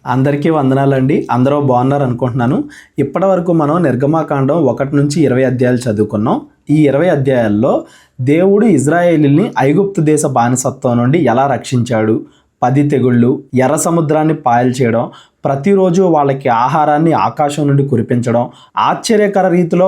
అందరికీ వందనాలండి. అందరూ బాగున్నారు అనుకుంటున్నాను. ఇప్పటివరకు మనం నిర్గమాకాండం 1 నుంచి 20 అధ్యాయాలు చదువుకున్నాం. ఈ 20 అధ్యాయాల్లో దేవుడు ఇజ్రాయేలీని ఐగుప్తు దేశ బానిసత్వం నుండి ఎలా రక్షించాడు, 10 తెగుళ్ళు, ఎర్ర సముద్రాన్ని పాయలు చేయడం, ప్రతిరోజు వాళ్ళకి ఆహారాన్ని ఆకాశం నుండి కురిపించడం, ఆశ్చర్యకర రీతిలో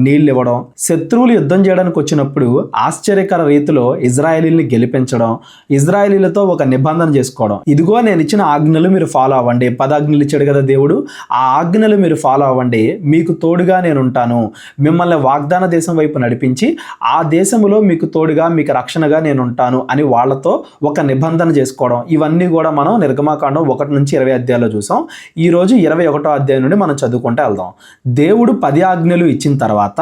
నీళ్ళు ఇవ్వడం, శత్రువులు యుద్ధం చేయడానికి వచ్చినప్పుడు ఆశ్చర్యకర రీతిలో ఇజ్రాయేలీని గెలిపించడం, ఇజ్రాయేలీలతో ఒక నిబంధన చేసుకోవడం. ఇదిగో నేను ఇచ్చిన ఆజ్ఞలు మీరు ఫాలో అవ్వండి. 10 ఆజ్ఞలు ఇచ్చాడు కదా దేవుడు. ఆ ఆజ్ఞలు మీరు ఫాలో అవ్వండి, మీకు తోడుగా నేను ఉంటాను, మిమ్మల్ని వాగ్దాన దేశం వైపు నడిపించి ఆ దేశంలో మీకు తోడుగా మీకు రక్షణగా నేను ఉంటాను అని వాళ్ళతో ఒక నిబంధన చేసుకోవడం. ఇవన్నీ కూడా మనం నిర్గమాకాండం 1 నుంచి 20 అధ్యాయాల్లో చూసాం. ఈరోజు 21వ అధ్యాయం నుండి మనం చదువుకుంటూ వెళ్దాం. దేవుడు 10 ఆజ్ఞలు ఇచ్చిన తర్వాత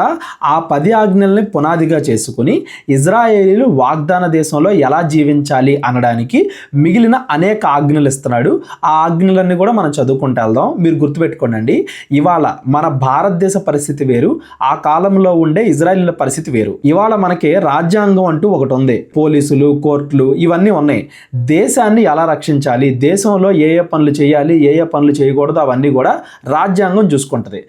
ఆ 10 ఆజ్ఞల్ని పునాదిగా చేసుకుని ఇజ్రాయేలీలు వాగ్దాన దేశంలో ఎలా జీవించాలి అనడానికి మిగిలిన అనేక ఆజ్ఞలు ఇస్తున్నాడు. ఆ ఆజ్ఞలన్నీ కూడా మనం చదువుకుంటూ వెళ్దాం. మీరు గుర్తుపెట్టుకోండి, ఇవాళ మన భారతదేశ పరిస్థితి వేరు, ఆ కాలంలో ఉండే ఇజ్రాయేలీల పరిస్థితి వేరు. ఇవాళ మనకి రాజ్యాంగం అంటూ ఒకటి ఉంది, పోలీసులు, కోర్టులు ఇవన్నీ ఉన్నాయి. దేశాన్ని ఎలా రక్షించాలి, దేశంలో ఏ ఏ పనులు చేయాలి, ఏ ఏ పనులు చేయకూడదు, అవన్నీ కూడా రాజ్యాంగం చూసుకుంటుంది.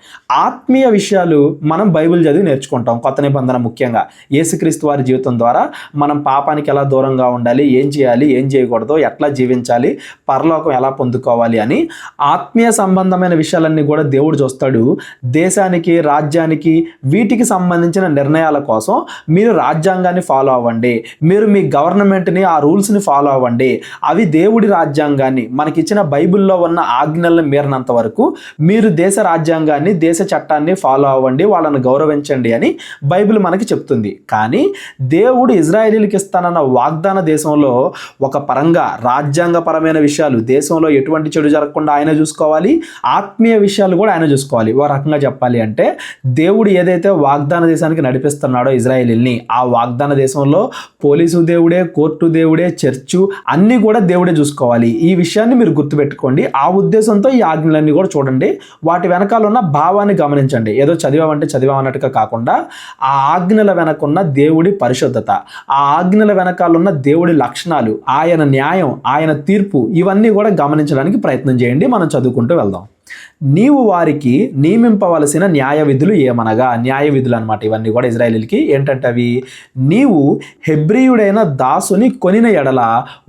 ఆత్మీయ విషయాలు మనం బైబిల్ చదివి నేర్చుకుంటాం. కొత్త నిబంధన ముఖ్యంగా యేసుక్రీస్తు వారి జీవితం ద్వారా మనం పాపానికి ఎలా దూరంగా ఉండాలి, ఏం చేయాలి, ఏం చేయకూడదు, ఎట్లా జీవించాలి, పరలోకం ఎలా పొందుకోవాలి అని ఆత్మీయ సంబంధమైన విషయాలన్నీ కూడా దేవుడు చూస్తాడు. దేశానికి, రాజ్యానికి, వీటికి సంబంధించిన నిర్ణయాల కోసం మీరు రాజ్యాంగాన్ని ఫాలో అవ్వండి, మీరు మీ గవర్నమెంట్ని, ఆ రూల్స్ని ఫాలో అవ్వండి. అవి దేవుడి రాజ్యాంగాన్ని, మనకిచ్చిన బైబిల్లో ఉన్న ఆజ్ఞలను మీరినంత వరకు మీరు దేశ రాజ్యాంగాన్ని, దేశ చట్టాన్ని ఫాలో అవ్వండి, వాళ్ళని గౌరవించండి అని బైబిల్ మనకి చెప్తుంది. కానీ దేవుడు ఇజ్రాయేలీలకు ఇస్తానన్న వాగ్దాన దేశంలో ఒక పరంగా రాజ్యాంగపరమైన విషయాలు, దేశంలో ఎటువంటి చెడు జరగకుండా ఆయన చూసుకోవాలి, ఆత్మీయ విషయాలు కూడా ఆయన చూసుకోవాలి. ఓ రకంగా చెప్పాలి అంటే దేవుడు ఏదైతే వాగ్దాన దేశానికి నడిపిస్తున్నాడో ఇజ్రాయేలీల్ని, ఆ వాగ్దాన దేశంలో పోలీసు దేవుడే, కోర్టు దేవుడే, చర్చు అన్నీ కూడా దేవుడే చూసుకోవాలి. ఈ విషయాన్ని మీరు గుర్తుపెట్టుకోండి. ఆ ఉద్దేశంతో ఈ ఆజ్ఞలన్నీ కూడా చూడండి, వాటి వెనకాల ఉన్న భావాన్ని గమనించండి. ఏదో చదివామన్నట్టుగా కాకుండా ఆ ఆజ్ఞల వెనకున్న దేవుడి పరిశుద్ధత, ఆ ఆజ్ఞల వెనకాలన్న దేవుడి లక్షణాలు, ఆయన న్యాయం, ఆయన తీర్పు, ఇవన్నీ కూడా గమనించడానికి ప్రయత్నం చేయండి. మనం చదువుకుంటూ వెళ్దాం. నీవు వారికి నియమింపవలసిన న్యాయ విధులు ఏమనగా, న్యాయ విధులు అనమాట ఇవన్నీ కూడా ఇజ్రాయేలీలకి. ఏంటంటే అవి, నీవు హెబ్రీయుడైన దాసుని కొనిన ఎడల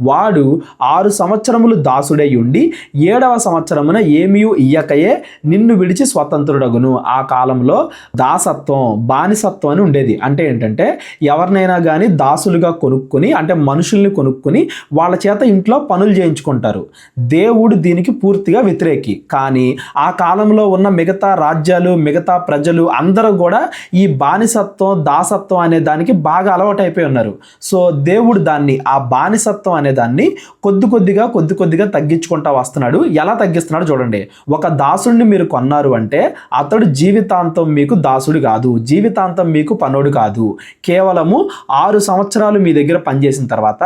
వాడు 6 సంవత్సరములు దాసుడై ఉండి 7వ సంవత్సరమున ఏమీ ఇయ్యకయే నిన్ను విడిచి స్వతంత్రుడగును. ఆ కాలంలో దాసత్వం, బానిసత్వం అని ఉండేది. అంటే ఏంటంటే ఎవరినైనా కానీ దాసులుగా కొనుక్కొని, అంటే మనుషుల్ని కొనుక్కొని వాళ్ళ చేత ఇంట్లో పనులు చేయించుకుంటారు. దేవుడు దీనికి పూర్తిగా వ్యతిరేకి. కానీ ఆ కాలంలో ఉన్న మిగతా రాజ్యాలు, మిగతా ప్రజలు అందరూ కూడా ఈ బానిసత్వం, దాసత్వం అనే దానికి బాగా అలవాటు అయిపోయి ఉన్నారు. సో దేవుడు దాన్ని, ఆ బానిసత్వం అనే దాన్ని కొద్ది కొద్దిగా తగ్గించుకుంటా వస్తున్నాడు. ఎలా తగ్గిస్తున్నాడు చూడండి. ఒక దాసుడిని మీరు కొన్నారు అంటే అతడు జీవితాంతం మీకు దాసుడు కాదు, జీవితాంతం మీకు పనోడు కాదు. కేవలము 6 సంవత్సరాలు మీ దగ్గర పనిచేసిన తర్వాత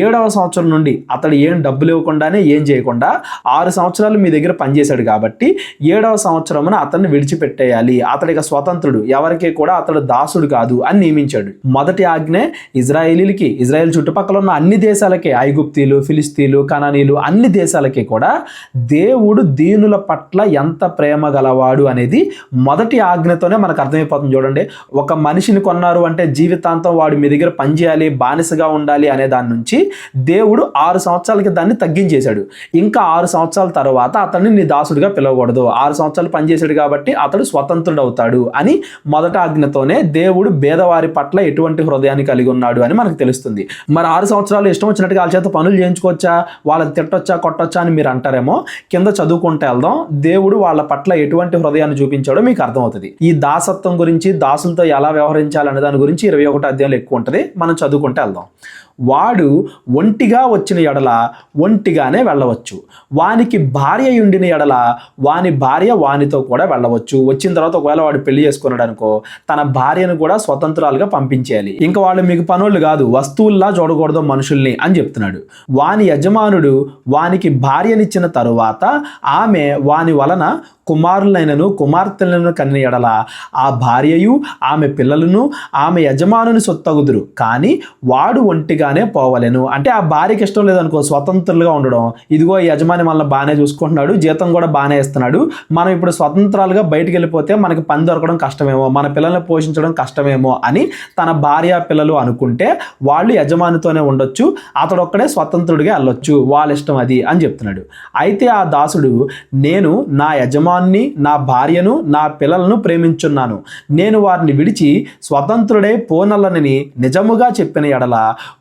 7వ సంవత్సరం నుండి అతడు ఏం డబ్బులు ఇవ్వకుండానే, ఏం చేయకుండా 6 సంవత్సరాలు మీ దగ్గర పనిచేశాడు కాబట్టి 7వ సంవత్సరమున అతన్ని విడిచిపెట్టేయాలి. అతడికి స్వతంత్రుడు, ఎవరికి కూడా అతడు దాసుడు కాదు అని నియమించాడు. మొదటి ఆజ్ఞ ఇజ్రాయేలీలకి, ఇజ్రాయేల్ చుట్టుపక్కల ఉన్న అన్ని దేశాలకే, ఐగుప్తీలు, ఫిలిస్తీన్లు, కనానీలు, అన్ని దేశాలకి కూడా దేవుడు దీనుల పట్ల ఎంత ప్రేమ గలవాడు అనేది మొదటి ఆజ్ఞతోనే మనకు అర్థమైపోతుంది. చూడండి, ఒక మనిషిని కొన్నారు అంటే జీవితాంతం వాడు మీ దగ్గర పనిచేయాలి, బానిసగా ఉండాలి అనే దాని నుంచి దేవుడు 6 సంవత్సరాలకి దాన్ని తగ్గించేశాడు. ఇంకా 6 సంవత్సరాల తర్వాత అతన్ని నీ దాసుడిగా పిలవకూడదు, 6 సంవత్సరాలు పనిచేశాడు కాబట్టి అతడు స్వతంత్రుడు అవుతాడు అని మొదటి ఆజ్ఞతోనే దేవుడు పేదవారి పట్ల ఎటువంటి హృదయాన్ని కలిగి ఉన్నాడు అని మనకు తెలుస్తుంది. మరి 6 సంవత్సరాలు ఇష్టం వచ్చినట్టుగా వాళ్ళ చేత పనులు చేయించుకోవచ్చా, వాళ్ళని తిట్టొచ్చా, కొట్టొచ్చా అని మీరు అంటారేమో. కింద చదువుకుంటే వెళ్దాం. దేవుడు వాళ్ళ పట్ల ఎటువంటి హృదయాన్ని చూపించాడో మీకు అర్థమవుతుంది. ఈ దాసత్వం గురించి, దాసులతో ఎలా వ్యవహరించాలనే దాని గురించి 21వ అధ్యాయంలో ఎక్కువ ఉంటుంది. మనం చదువుకుంటే వెళ్దాం. వాడు ఒంటిగా వచ్చిన ఎడల ఒంటిగానే వెళ్ళవచ్చు, వానికి భార్య ఉండిన ఎడల వాని భార్య వానితో కూడా వెళ్ళవచ్చు. వచ్చిన తర్వాత ఒకవేళ వాడు పెళ్లి చేసుకున్నాడు అనుకో, తన భార్యను కూడా స్వతంత్రాలుగా పంపించేయాలి. ఇంకా వాళ్ళు మీకు పనులు కాదు, వస్తువుల్లా చూడకూడదు మనుషుల్ని అని చెప్తున్నాడు. వాని యజమానుడు వానికి భార్యనిచ్చిన తరువాత ఆమె వాని వలన కుమారులైనను కుమార్తెలను కన్న ఎడల ఆ భార్యయు ఆమె పిల్లలను ఆమె యజమానుని సొత్తగుదురు, కానీ వాడు ఒంటిగానే పోవలెను. అంటే ఆ భార్యకి ఇష్టం లేదనుకో స్వతంత్రులుగా ఉండడం, ఇదిగో ఈ యజమాని మనల్ని బాగానే చూసుకుంటున్నాడు, జీతం కూడా బాగానే ఇస్తున్నాడు, మనం ఇప్పుడు స్వతంత్రాలుగా బయటికి వెళ్ళిపోతే మనకి పని దొరకడం కష్టమేమో, మన పిల్లల్ని పోషించడం కష్టమేమో అని తన భార్య పిల్లలు అనుకుంటే వాళ్ళు యజమానితోనే ఉండొచ్చు, అతడు ఒక్కడే స్వతంత్రుడిగా వెళ్ళొచ్చు, వాళ్ళ ఇష్టం అది అని చెప్తున్నాడు. అయితే ఆ దాసుడు, నేను నా యజమాని నా భార్యను నా పిల్లలను ప్రేమించున్నాను, నేను వారిని విడిచి స్వతంత్రుడై పోనలనని నిజముగా చెప్పిన ఎడల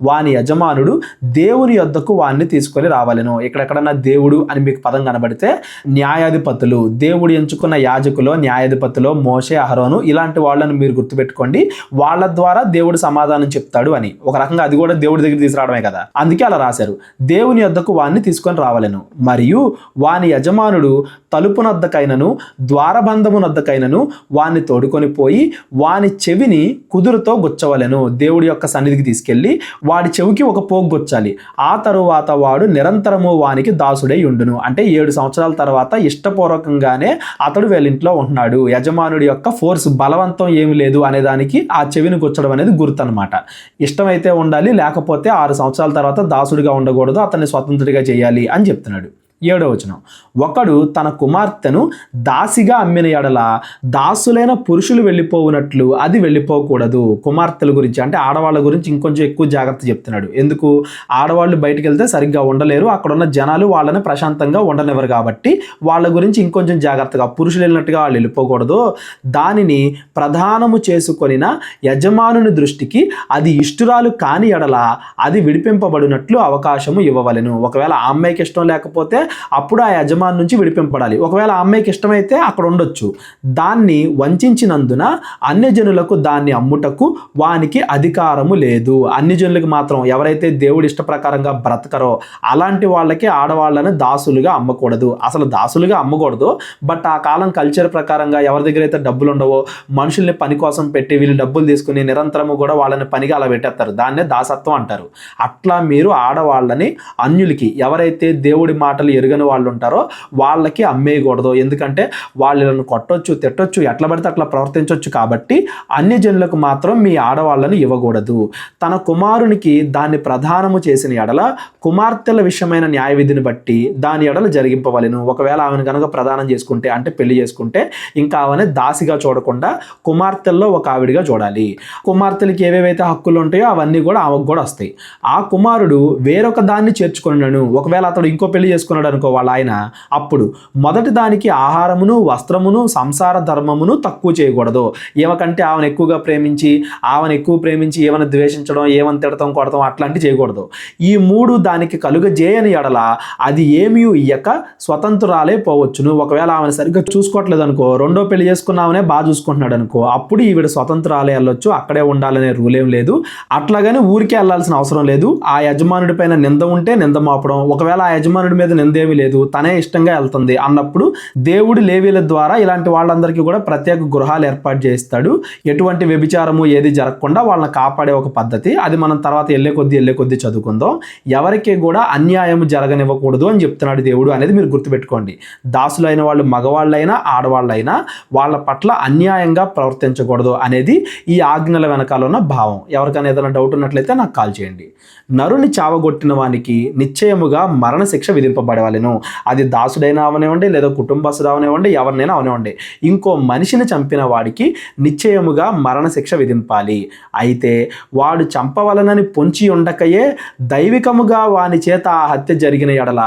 వాని యజమానుడు దేవుని యొద్దకు వారిని తీసుకొని రావాలను. ఇక్కడెక్కడన్నా దేవుడు అని మీకు పదం కనబడితే న్యాయాధిపతులు, దేవుడు ఎంచుకున్న యాజకులు, న్యాయాధిపతులు, మోషే, అహరోను ఇలాంటి వాళ్ళని మీరు గుర్తుపెట్టుకోండి, వాళ్ళ ద్వారా దేవుడు సమాధానం చెప్తాడు అని. ఒక రకంగా అది కూడా దేవుడి దగ్గర తీసుకురావడమే కదా, అందుకే అలా రాశారు. దేవుని యొద్దకు వారిని తీసుకొని రావాలను, మరియు వాని యజమానుడు తలుపునొద్దకైనను ద్వారబంధమునొద్దకైనను వాని తోడుకొని పోయి వాని చెవిని కుదురుతో గుచ్చవలెను. దేవుడి యొక్క సన్నిధికి తీసుకెళ్లి వాడి చెవికి ఒక పోగు గుచ్చాలి. ఆ తరువాత వాడు నిరంతరము వానికి దాసుడై ఉండును. అంటే 7 సంవత్సరాల తర్వాత ఇష్టపూర్వకంగానే అతడు వీళ్ళింట్లో ఉంటున్నాడు, యజమానుడి యొక్క ఫోర్స్ బలవంతం ఏమి లేదు అనే దానికి ఆ చెవిని గుచ్చడం అనేది గుర్తు అనమాట. ఇష్టమైతే ఉండాలి, లేకపోతే 6 సంవత్సరాల తర్వాత దాసుడిగా ఉండకూడదు, అతన్ని స్వతంత్రుడిగా చేయాలి అని చెప్తున్నాడు. 7వ వచనం, ఒకడు తన కుమార్తెను దాసిగా అమ్మిన ఎడల దాసులైన పురుషులు వెళ్ళిపోవునట్లు అది వెళ్ళిపోకూడదు. కుమార్తెల గురించి అంటే ఆడవాళ్ళ గురించి ఇంకొంచెం ఎక్కువ జాగ్రత్త చెప్తున్నాడు. ఎందుకు? ఆడవాళ్ళు బయటికి వెళ్తే సరిగ్గా ఉండలేరు, అక్కడ ఉన్న జనాలు వాళ్ళని ప్రశాంతంగా ఉండనివ్వరు, కాబట్టి వాళ్ళ గురించి ఇంకొంచెం జాగ్రత్తగా, పురుషులు వెళ్ళినట్టుగా వాళ్ళు వెళ్ళిపోకూడదు. దానిని ప్రధానము చేసుకొనిన యజమానుని దృష్టికి అది ఇష్టురాలు కాని ఎడల అది విడిపింపబడినట్లు అవకాశము ఇవ్వవలెను. ఒకవేళ ఆ అమ్మాయికి ఇష్టం లేకపోతే అప్పుడు ఆ యజమాని నుంచి విడిపింపబడాలి. ఒకవేళ ఆ అమ్మాయికి ఇష్టమైతే అక్కడ ఉండొచ్చు. దాన్ని వంచినందున అన్యజనులకు దాన్ని అమ్ముటకు వానికి అధికారము లేదు. అన్యజనులకు మాత్రం, ఎవరైతే దేవుడి ఇష్ట ప్రకారంగా బ్రతకరో అలాంటి వాళ్ళకి ఆడవాళ్ళని దాసులుగా అమ్మకూడదు. అసలు దాసులుగా అమ్మకూడదు, బట్ ఆ కాలం కల్చర్ ప్రకారంగా ఎవరి దగ్గర అయితే డబ్బులు ఉండవో మనుషుల్ని పని కోసం పెట్టి వీళ్ళు డబ్బులు తీసుకుని నిరంతరము కూడా వాళ్ళని పనిగా అలా పెట్టేస్తారు, దాన్నే దాసత్వం అంటారు. అట్లా మీరు ఆడవాళ్ళని అన్యులకి, ఎవరైతే దేవుడి మాటలు ఎరుగని వాళ్ళు ఉంటారో వాళ్ళకి అమ్మేయకూడదు. ఎందుకంటే వాళ్ళని కొట్టొచ్చు, తిట్టొచ్చు, ఎట్లా పడితే అట్లా ప్రవర్తించవచ్చు. కాబట్టి అన్య జనులకు మాత్రం మీ ఆడవాళ్ళని ఇవ్వకూడదు. తన కుమారునికి దాన్ని ప్రధానము చేసిన ఎడల కుమార్తెల విషయమైన న్యాయ విధిని బట్టి దాని ఎడల జరిగింపవలెను. ఒకవేళ ఆమెను కనుక ప్రదానం చేసుకుంటే, అంటే పెళ్లి చేసుకుంటే, ఇంకా ఆమెను దాసిగా చూడకుండా కుమార్తెల్లో ఒక ఆవిడిగా చూడాలి. కుమార్తెలకి ఏవేవైతే హక్కులు ఉంటాయో అవన్నీ కూడా ఆమెకు కూడా వస్తాయి. ఆ కుమారుడు వేరొక దాన్ని చేర్చుకున్నాను, ఒకవేళ అతడు ఇంకో పెళ్లి చేసుకున్నాడు అనుకో వాళ్ళ ఆయన, అప్పుడు మొదటి దానికి ఆహారమును వస్త్రమును సంసార ధర్మమును తక్కువ చేయకూడదు. ఏమకంటే ఆమెను ఎక్కువగా ప్రేమించి ఏమైనా ద్వేషించడం, ఏమని తిడతాం, కొడతాం అట్లాంటివి చేయకూడదు. ఈ 3 దానికి కలుగజేయని ఎడల అది ఏమీ ఇయ్యక స్వతంత్రాలే పోవచ్చును. ఒకవేళ ఆమెను సరిగ్గా చూసుకోవట్లేదు అనుకో, రెండో పెళ్లి చేసుకున్నామనే బాగా చూసుకుంటున్నాడు అనుకో, అప్పుడు ఈవిడ స్వతంత్రాలే వెళ్ళొచ్చు, అక్కడే ఉండాలనే రూల్ ఏం లేదు. అట్లాగని ఊరికే వెళ్ళాల్సిన అవసరం లేదు. ఆ యజమానుడి పైన నింద ఉంటే నింద మోపడం, ఒకవేళ ఆ యజమానుడి మీద నిందేమీ లేదు, తనే ఇష్టంగా వెళ్తుంది అన్నప్పుడు దేవుడు లేవీల ద్వారా ఇలాంటి వాళ్ళందరికీ కూడా ప్రత్యేక గృహాలు ఏర్పాటు చేస్తాడు. ఎటువంటి వ్యభిచారము ఏది జరగకుండా వాళ్ళని కాపాడే ఒక పద్ధతి, అది మనం తర్వాత వెళ్ళే కొద్దీ చదువుకుందాం. ఎవరికి కూడా అన్యాయం జరగనివ్వకూడదు అని చెప్తున్నాడు దేవుడు అనేది మీరు గుర్తుపెట్టుకోండి. దాసులైన వాళ్ళు మగవాళ్ళైనా ఆడవాళ్ళైనా వాళ్ళ పట్ల అన్యాయంగా ప్రవర్తించకూడదు అనేది ఈ ఆజ్ఞల వెనకాల ఉన్న భావం. ఎవరికైనా ఏదైనా డౌట్ ఉన్నట్లయితే నాకు కాల్ చేయండి. నరుని చావగొట్టిన వానికి నిశ్చయముగా మరణశిక్ష విధింపబడవలెను. అది దాసుడైనా అవనివ్వండి, లేదా కుటుంబస్తుడు అవనివ్వండి, ఎవరినైనా అవనివ్వండి. ఇంకో మనిషిని చంపిన వాడికి నిశ్చయముగా మరణశిక్ష విధింపాలి. అయితే వాడు చంపవలనని పొంచి ఉండకయే దైవికముగా వాని చేత ఆ హత్య జరిగిన ఎడల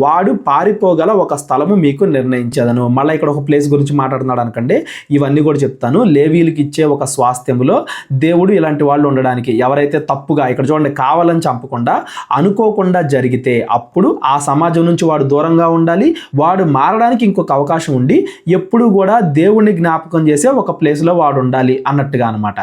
వాడు పారిపోగల ఒక స్థలము మీకు నిర్ణయించదను. మళ్ళీ ఇక్కడ ఒక ప్లేస్ గురించి మాట్లాడుతున్నాడు అనుకండి, ఇవన్నీ కూడా చెప్తాను. లేవీలకు ఇచ్చే ఒక స్వాస్థ్యములో దేవుడు ఇలాంటి వాళ్ళు ఉండడానికి, ఎవరైతే తప్పుగా, ఇక్కడ చూడండి, కావాలని చంపకుండా అనుకోకుండా జరిగితే అప్పుడు ఆ సమాజం నుంచి వాడు దూరంగా ఉండాలి. వాడు మారడానికి ఇంకొక అవకాశం ఉండి ఎప్పుడు కూడా దేవుణ్ణి జ్ఞాపకం చేసే ఒక ప్లేస్లో వాడు ఉండాలి అన్నట్టుగా అనమాట.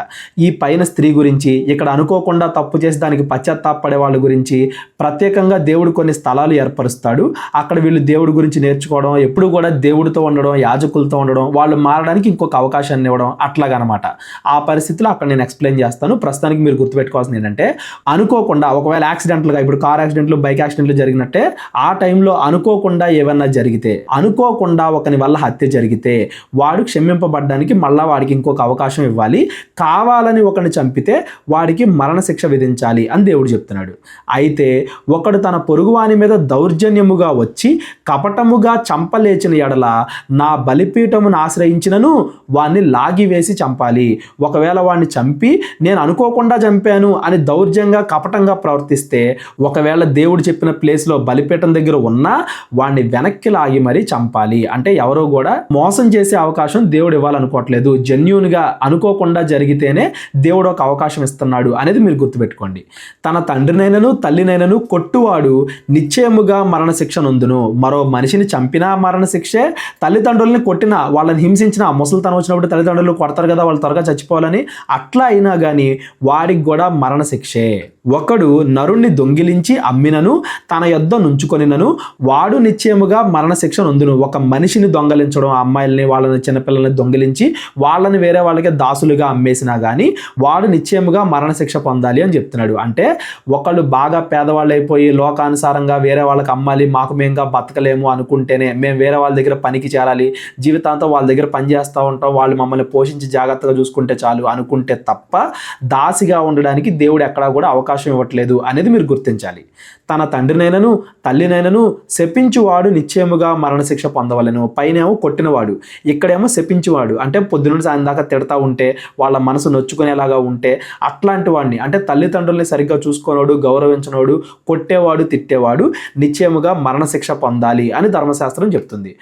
ఈ పైన స్త్రీ గురించి, ఇక్కడ అనుకోకుండా తప్పు చేసి దానికి పశ్చాత్తాపడే వాళ్ళ గురించి ప్రత్యేకంగా దేవుడు కొన్ని స్థలాలు ఏర్పరుస్తాడు. అక్కడ వీళ్ళు దేవుడి గురించి నేర్చుకోవడం, ఎప్పుడు కూడా దేవుడితో ఉండడం, యాజకులతో ఉండడం, వాళ్ళు మారడానికి ఇంకొక అవకాశాన్ని ఇవ్వడం, అట్లాగనమాట. ఆ పరిస్థితిలో అక్కడ నేను ఎక్స్ప్లెయిన్ చేస్తాను. ప్రస్తుతానికి మీరు గుర్తుపెట్టుకోవాల్సింది ఏంటంటే, అనుకోకుండా ఒకవేళ యాక్సిడెంట్లుగా, ఇప్పుడు కార్ యాక్సిడెంట్లు, బైక్ యాక్సిడెంట్లు జరిగినట్టే ఆ టైంలో కుటుంబంలో అనుకోకుండా ఏమన్నా జరిగితే, అనుకోకుండా ఒకని వల్ల హత్య జరిగితే వాడు క్షమింపబడ్డానికి మళ్ళా వాడికి ఇంకొక అవకాశం ఇవ్వాలి. కావాలని ఒకరిని చంపితే వాడికి మరణశిక్ష విధించాలి అని దేవుడు చెప్తున్నాడు. అయితే ఒకడు తన పొరుగువాని మీద దౌర్జన్యముగా వచ్చి కపటముగా చంపలేచిన ఎడల నా బలిపీఠమును ఆశ్రయించినను వాణ్ణి లాగివేసి చంపాలి. ఒకవేళ వాడిని చంపి నేను అనుకోకుండా చంపాను అని దౌర్జన్యంగా కపటంగా ప్రవర్తిస్తే, ఒకవేళ దేవుడు చెప్పిన ప్లేస్లో బలిపీఠం దగ్గర ఉన్నా వాడిని వెనక్కి లాగి మరీ చంపాలి. అంటే ఎవరో కూడా మోసం చేసే అవకాశం దేవుడు ఇవ్వాలనుకోవట్లేదు. జెన్యూన్గా అనుకోకుండా జరిగితేనే దేవుడు ఒక అవకాశం ఇస్తున్నాడు అనేది మీరు గుర్తుపెట్టుకోండి. తన తండ్రినైనను తల్లినైనను కొట్టువాడు నిశ్చయముగా మరణశిక్ష నొందును. మరో మనిషిని చంపినా మరణశిక్షే, తల్లిదండ్రుల్ని కొట్టినా, వాళ్ళని హింసించినా, ముసలితనం వచ్చినప్పుడు తల్లిదండ్రులు కొడతారు కదా వాళ్ళు త్వరగా చచ్చిపోవాలని, అట్లా అయినా కానీ వాడికి కూడా మరణశిక్షే. ఒకడు నరుణ్ణి దొంగిలించి అమ్మినను తన యొద్ద నుంచుకొనినను వాడు నిశ్చయముగా మరణశిక్ష నొందును. ఒక మనిషిని దొంగలించడం, అమ్మాయిల్ని వాళ్ళని చిన్నపిల్లల్ని దొంగిలించి వాళ్ళని వేరే వాళ్ళకి దాసులుగా అమ్మేసినా కానీ వాడు నిశ్చయముగా మరణశిక్ష పొందాలి అని చెప్తున్నాడు. అంటే ఒకళ్ళు బాగా పేదవాళ్ళు అయిపోయి లోకానుసారంగా వేరే వాళ్ళకి అమ్మాలి, మాకు మేముగా బతకలేము అనుకుంటేనే, మేము వేరే వాళ్ళ దగ్గర పనికి చేరాలి, జీవితాంతం వాళ్ళ దగ్గర పని చేస్తూ ఉంటాం, వాళ్ళు మమ్మల్ని పోషించి జాగ్రత్తగా చూసుకుంటే చాలు అనుకుంటే తప్ప దాసిగా ఉండడానికి దేవుడు ఎక్కడా కూడా అవకాశం ఇవ్వట్లేదు అనేది మీరు గుర్తించాలి. తన తండ్రినైనను తల్లినైనను శపించువాడు నిశ్చయముగా మరణశిక్ష పొందవలెను. పైనేమో కొట్టినవాడు, ఇక్కడేమో శపించువాడు. అంటే పొద్దున సాయం దాకా తిడతా ఉంటే, వాళ్ళ మనసు నొచ్చుకునేలాగా ఉంటే, అట్లాంటి వాడిని అంటే తల్లిదండ్రుల్ని సరిగ్గా చూసుకోనోడు, గౌరవించనోడు, కొట్టేవాడు, తిట్టేవాడు నిశ్చయముగా మరణశిక్ష పొందాలి అని ధర్మశాస్త్రం చెప్తుంది.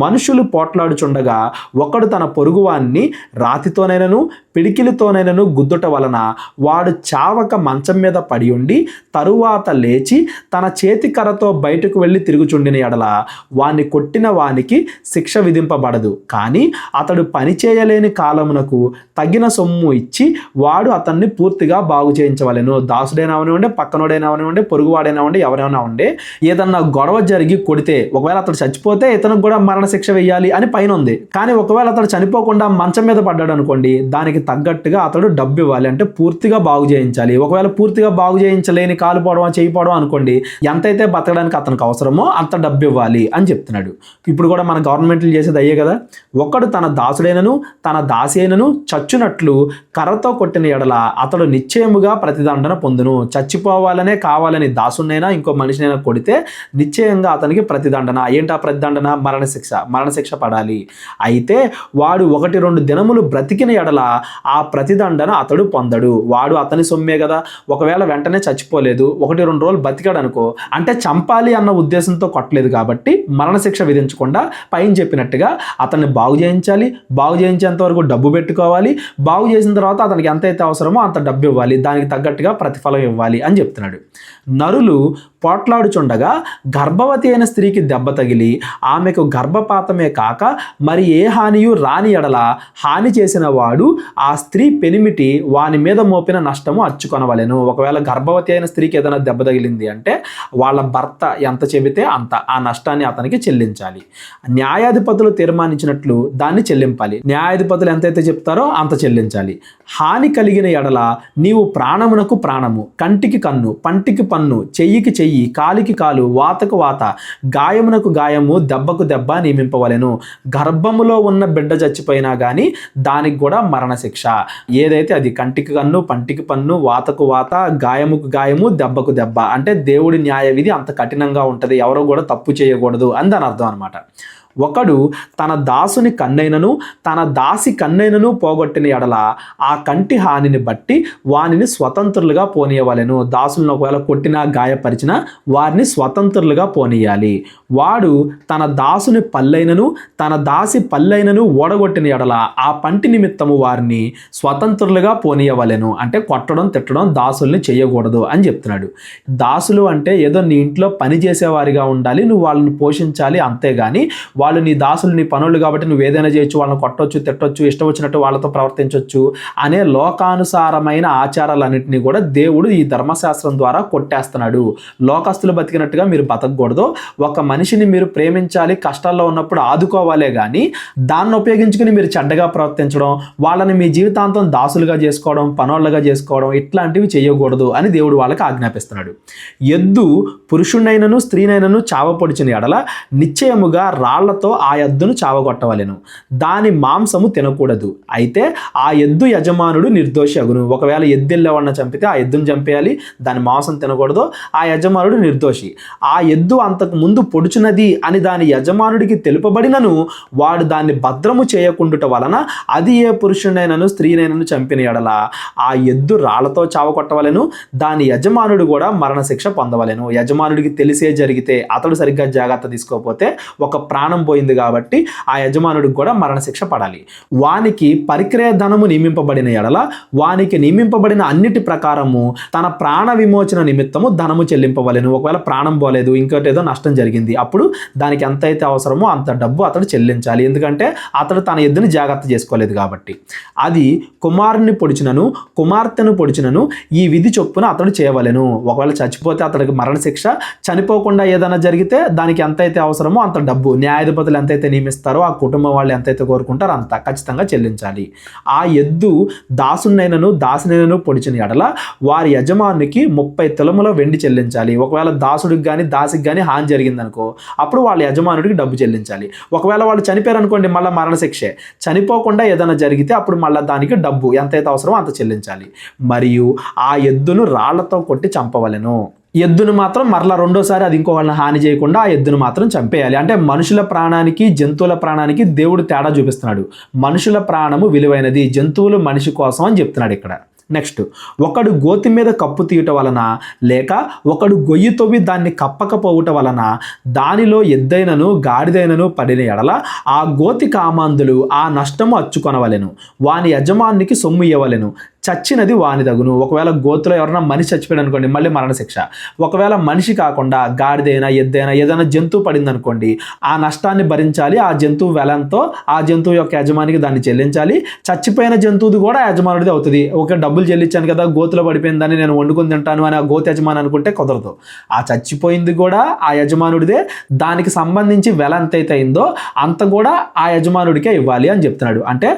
మనుషులు పోట్లాడుచుండగా ఒకడు తన పొరుగువాన్ని రాతితోనైనను పిడికిలితోనైనను గుద్దుట వలన వాడు చావక మంచం మీద పడి ఉండి తరువాత లేచి తన చేతి కర్రతో బయటకు వెళ్ళి తిరుగుచుండిన ఎడల వాణ్ణి కొట్టిన వానికి శిక్ష విధింపబడదు. కానీ అతడు పని చేయలేని కాలమునకు తగిన సొమ్ము ఇచ్చి వాడు అతన్ని పూర్తిగా బాగు చేయించవలెను. దాసుడైనా అవనివ్వండి, పక్కనోడైనా అవనివ్వండి, పొరుగువాడైనా ఉండి, ఎవరైనా ఉండే ఏదన్నా గొడవ జరిగి కొడితే, ఒకవేళ అతడు చచ్చిపోతే ఇతనికి కూడా మరణశిక్ష వేయాలి అని పైన ఉంది. కానీ ఒకవేళ అతడు చనిపోకుండా మంచం మీద పడ్డాడు అనుకోండి, దానికి తగ్గట్టుగా అతడు డబ్బు ఇవ్వాలి, అంటే పూర్తిగా బాగు చేయించాలి. ఒకవేళ పూర్తిగా బాగు చేయించలేని కాలు పోవడం చేయిపోవడం అనుకోండి, ఎంతైతే బతకడానికి అతనికి అవసరమో అంత డబ్బు ఇవ్వాలి అని చెప్తున్నాడు. ఇప్పుడు కూడా మన గవర్నమెంట్లు చేసేది అయ్యే కదా. ఒకడు తన దాసుడైనను తన దాసి అయినను చచ్చునట్లు కర్రతో కొట్టిన ఎడల అతడు నిశ్చయముగా ప్రతిదండన పొందును. చచ్చిపోవాలనే కావాలని దాసునైనా ఇంకో మనిషినైనా కొడితే నిశ్చయంగా అతనికి ప్రతిదండన. ఏంటా ప్రతిదండన? మరణశిక్ష పడాలి. అయితే వాడు 1-2 దినములు బ్రతికిన ఎడల ఆ ప్రతిదండన అతడు పొందడు. వాడు అతని సొమ్మే కదా. ఒకవేళ వెంటనే చచ్చిపోలేదు, 1-2 రోజులు బతికాడు అనుకో, అంటే చంపాలి అన్న ఉద్దేశంతో కొట్టలేదు కాబట్టి మరణశిక్ష విధించకుండా పైన చెప్పినట్టుగా అతన్ని బాగు చేయించాలి. బాగు చేయించేంత వరకు డబ్బు పెట్టుకోవాలి. బాగు చేసిన తర్వాత అతనికి ఎంతైతే అవసరమో అంత డబ్బు ఇవ్వాలి, దానికి తగ్గట్టుగా ప్రతిఫలం ఇవ్వాలి అని చెప్తున్నాడు. నరులు పోట్లాడుచుండగా గర్భవతి అయిన స్త్రీకి దెబ్బ తగిలి ఆమెకు గర్భపాతమే కాక మరి ఏ హానియు రాని ఎడల హాని చేసిన వాడు ఆ స్త్రీ పెనిమిటి వాని మీద మోపిన నష్టము అచ్చుకొనవలెను. ఒకవేళ గర్భవతి అయిన స్త్రీకి ఏదైనా దెబ్బ తగిలింది అంటే వాళ్ళ భర్త ఎంత చెబితే అంత ఆ నష్టాన్ని అతనికి చెల్లించాలి. న్యాయాధిపతులు తీర్మానించినట్లు దాన్ని చెల్లింపాలి. న్యాయాధిపతులు ఎంతైతే చెప్తారో అంత చెల్లించాలి. హాని కలిగిన ఎడల నీవు ప్రాణమునకు ప్రాణము, కంటికి కన్ను, పంటికి పన్ను, చెయ్యికి చెయ్యి, కాలికి కాలు, వాతకు వాత, గాయమునకు గాయము, దెబ్బకు దెబ్బ నియమింపవలెను. గర్భములో ఉన్న బిడ్డ చచ్చిపోయినా కానీ దానికి కూడా మరణశిక్ష. ఏదైతే అది కంటికి కన్ను, పంటికి పన్ను, వాతకు వాత, గాయముకు గాయము, దెబ్బకు దెబ్బ. అంటే దేవుడి న్యాయ విధి అంత కఠినంగా ఉంటుంది, ఎవరో కూడా తప్పు చేయకూడదు అని దాని అర్థం అనమాట. ఒకడు తన దాసుని కన్నైనను తన దాసి కన్నైనను పోగొట్టిన ఎడల ఆ కంటి హానిని బట్టి వానిని స్వతంత్రులుగా పోనీయవలెను. దాసులను ఒకవేళ కొట్టినా గాయపరిచినా వారిని స్వతంత్రులుగా పోనీయాలి. వాడు తన దాసుని పల్లైనను తన దాసి పల్లైనను ఓడగొట్టిన ఎడల ఆ పంటి నిమిత్తము వారిని స్వతంత్రులుగా పోనీయవలెను. అంటే కొట్టడం తిట్టడం దాసుల్ని చేయకూడదు అని చెప్తున్నాడు. దాసులు అంటే ఏదో నీ ఇంట్లో పని చేసేవారిగా ఉండాలి, నువ్వు వాళ్ళని పోషించాలి, అంతేగాని వాళ్ళు నీ దాసులు, నీ పనులు కాబట్టి నువ్వు ఏదైనా చేయొచ్చు, వాళ్ళని కొట్టొచ్చు, తిట్టొచ్చు, ఇష్టం వచ్చినట్టు వాళ్ళతో ప్రవర్తించవచ్చు అనే లోకానుసారమైన ఆచారాలన్నింటినీ కూడా దేవుడు ఈ ధర్మశాస్త్రం ద్వారా కొట్టేస్తున్నాడు. లోకస్తులు బతికినట్టుగా మీరు బతకూడదు. ఒక మనిషిని మీరు ప్రేమించాలి, కష్టాల్లో ఉన్నప్పుడు ఆదుకోవాలే కానీ దాన్ని ఉపయోగించుకుని మీరు చెడ్డగా ప్రవర్తించడం, వాళ్ళని మీ జీవితాంతం దాసులుగా చేసుకోవడం, పనోళ్ళగా చేసుకోవడం ఇట్లాంటివి చేయకూడదు అని దేవుడు వాళ్ళకి ఆజ్ఞాపిస్తున్నాడు. ఎద్దు పురుషుణ్ణైనను స్త్రీనైనను చావపొడిచిన ఎడల నిశ్చయముగా రాళ్లతో ఆ ఎద్దును చావగొట్టవలెను. దాని మాంసము తినకూడదు. అయితే ఆ ఎద్దు యజమానుడు నిర్దోషి అగును. ఒకవేళ ఎద్దెళ్ళేవాడిని చంపితే ఆ ఎద్దును చంపేయాలి, దాని మాంసం తినకూడదు, ఆ యజమానుడు నిర్దోషి. ఆ ఎద్దు అంతకు ముందు పొడుచున్నది అని దాని యజమానుడికి తెలుపబడినను వాడు దాన్ని భద్రము చేయకుండుట వలన అది ఏ పురుషునైనను స్త్రీనైనను చంపిన ఎడల ఆ ఎద్దు రాళ్లతో చావకొట్టవలెను. దాని యజమానుడు కూడా మరణశిక్ష పొందవలెను. యజమానుడికి తెలిసే జరిగితే, అతడు సరిగ్గా జాగ్రత్త తీసుకోకపోతే ఒక ప్రాణం పోయింది కాబట్టి ఆ యజమానుడికి కూడా మరణశిక్ష పడాలి. వానికి పరిక్రయ ధనము నియమింపబడిన ఎడల వానికి నియమింపబడిన అన్నిటి ప్రకారము తన ప్రాణ విమోచన నిమిత్తము ధనము చెల్లింపవలెను. ఒకవేళ ప్రాణం పోలేదు, ఇంకోటి ఏదో నష్టం జరిగింది, అప్పుడు దానికి ఎంతైతే అవసరమో అంత డబ్బు అతడు చెల్లించాలి. ఎందుకంటే అతడు తన ఎద్దుని జాగ్రత్త చేసుకోలేదు కాబట్టి. అది కుమారుని పొడిచినను కుమార్తెను పొడిచినను ఈ విధి చొప్పున అతడు చేయవలెను. ఒకవేళ చచ్చిపోతే అతడికి మరణశిక్ష, చనిపోకుండా ఏదైనా జరిగితే దానికి ఎంతైతే అవసరమో అంత డబ్బు న్యాయాధిపతులు ఎంతైతే నియమిస్తారో, ఆ కుటుంబం వాళ్ళు ఎంతైతే కోరుకుంటారో అంత ఖచ్చితంగా చెల్లించాలి. ఆ ఎద్దు దాసునైనను దాసినైనను పొడిచిన ఎడల వారి యజమానికి 30 తులముల వెండి చెల్లించాలి. ఒకవేళ దాసుడికి కానీ దాసికి కానీ హాని జరిగిందనుకో అప్పుడు వాళ్ళ యజమానుడికి డబ్బు చెల్లించాలి. ఒకవేళ వాళ్ళు చనిపోయారు అనుకోండి, మళ్ళీ మరణశిక్షే. చనిపోకుండా ఏదైనా జరిగితే అప్పుడు మళ్ళీ దానికి డబ్బు ఎంతైతే అవసరమో అంత చెల్లించాలి. మరియు ఆ ఎద్దును రాళ్లతో కొట్టి చంపవలెను. ఎద్దును మాత్రం మరలా రెండోసారి అది ఇంకో వాళ్ళని హాని చేయకుండా ఆ ఎద్దును మాత్రం చంపేయాలి. అంటే మనుషుల ప్రాణానికి జంతువుల ప్రాణానికి దేవుడు తేడా చూపిస్తున్నాడు. మనుషుల ప్రాణము విలువైనది, జంతువులు మనిషి కోసం అని చెప్తున్నాడు ఇక్కడ. నెక్స్ట్, ఒకడు గోతి మీద కప్పు తీయట వలన లేక ఒకడు గొయ్యి తవ్వి దాన్ని కప్పకపోవుట వలన దానిలో ఎద్దైనను గాడిదైనను పడిన ఎడల ఆ గోతి కామాంధులు ఆ నష్టము అచ్చుకొనవలెను. వాని యజమానికి సొమ్ము ఇవ్వవలెను. చచ్చినది వానిదగును. ఒకవేళ గోతులో ఎవరైనా మనిషి చచ్చిపోయాడు అనుకోండి, మళ్ళీ మరణశిక్ష. ఒకవేళ మనిషి కాకుండా గాడిదైనా ఎద్దైనా ఏదైనా జంతువు పడింది అనుకోండి, ఆ నష్టాన్ని భరించాలి. ఆ జంతువు వెలంతో ఆ జంతువు యొక్క యజమానికి దాన్ని చెల్లించాలి. చచ్చిపోయిన జంతువుది కూడా యజమానుడిది అవుతుంది. ఒక డబ్బులు చెల్లించాను కదా, గోతులో పడిపోయిందని నేను వండుకొని తింటాను అని ఆ గోతి యజమాని అనుకుంటే కుదరదు. ఆ చచ్చిపోయింది కూడా ఆ యజమానుడిదే. దానికి సంబంధించి వెల ఎంతైతే అయిందో అంత కూడా ఆ యజమానుడికే ఇవ్వాలి అని చెప్తున్నాడు. అంటే